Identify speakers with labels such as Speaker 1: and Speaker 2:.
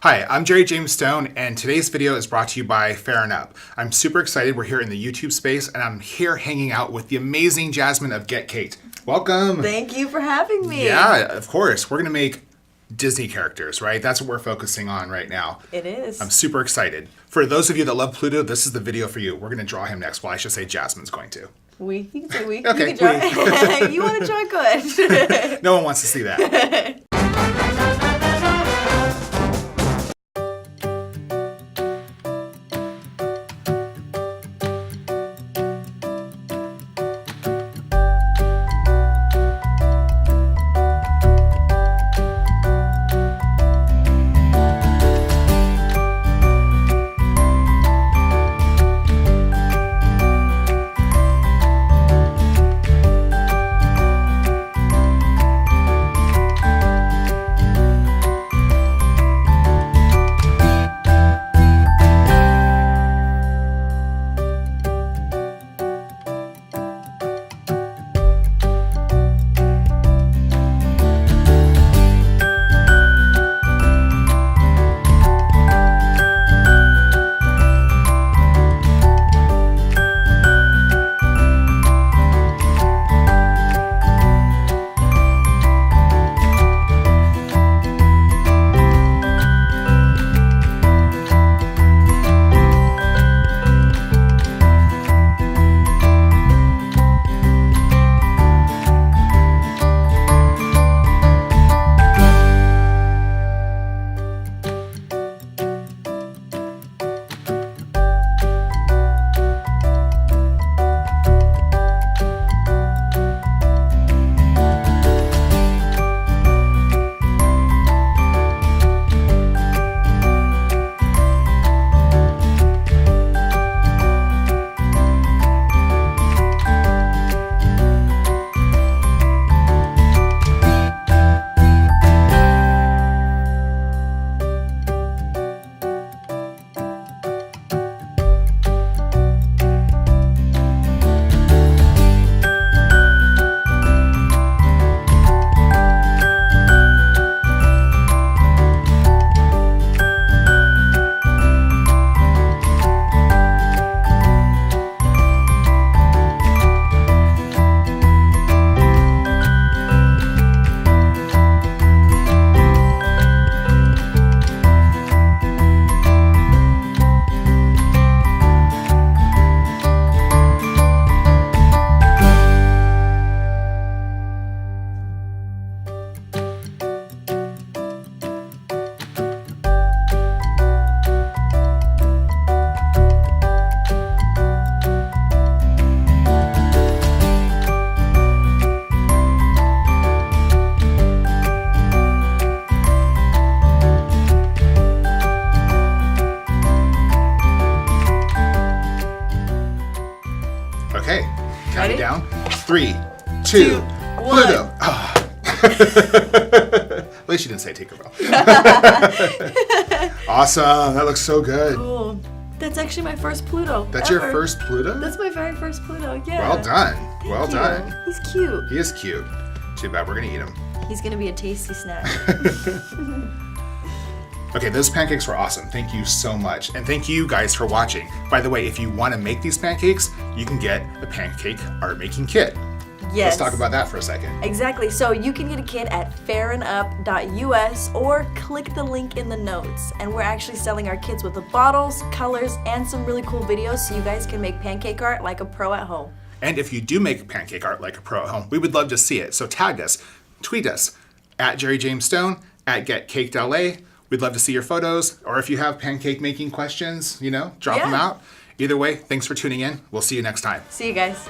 Speaker 1: Hi, I'm Jerry James Stone, and today's video is brought to you by Fair & Up. I'm super excited. We're here in the YouTube space, and I'm here hanging out with the amazing Jasmine of Get Caked. Welcome.
Speaker 2: Thank you for having me.
Speaker 1: Yeah, of course. We're going to make Disney characters, right? That's what we're focusing on right now.
Speaker 2: It is.
Speaker 1: I'm super excited. For those of you that love Pluto, this is the video for you. We're going to draw him next. Well, I should say Jasmine's going to.
Speaker 2: You can say we.
Speaker 1: Okay,
Speaker 2: you can draw. You want to draw good.
Speaker 1: No one wants to see that. Okay, counting down. 3, 2, Pluto. Oh. At least you didn't say Tinkerbell. Awesome, that looks so good.
Speaker 2: Cool. That's actually my first Pluto.
Speaker 1: That's
Speaker 2: ever.
Speaker 1: your first Pluto?
Speaker 2: That's my very first Pluto, yeah.
Speaker 1: Well done.
Speaker 2: Thank
Speaker 1: Well
Speaker 2: you.
Speaker 1: done.
Speaker 2: He's cute.
Speaker 1: He is cute. Too bad we're gonna eat him.
Speaker 2: He's gonna be a tasty snack.
Speaker 1: Okay, those pancakes were awesome. Thank you so much. And thank you guys for watching. By the way, if you want to make these pancakes, you can get the pancake art making kit.
Speaker 2: Yes.
Speaker 1: Let's talk about that for a second.
Speaker 2: Exactly. So you can get a kit at fairandup.us or click the link in the notes. And we're actually selling our kits with the bottles, colors, and some really cool videos so you guys can make pancake art like a pro at home.
Speaker 1: And if you do make pancake art like a pro at home, we would love to see it. So tag us, tweet us, at Jerry James Stone, at GetCakedLA. We'd love to see your photos, or if you have pancake making questions, drop them out. Either way, thanks for tuning in. We'll see you next time.
Speaker 2: See you guys.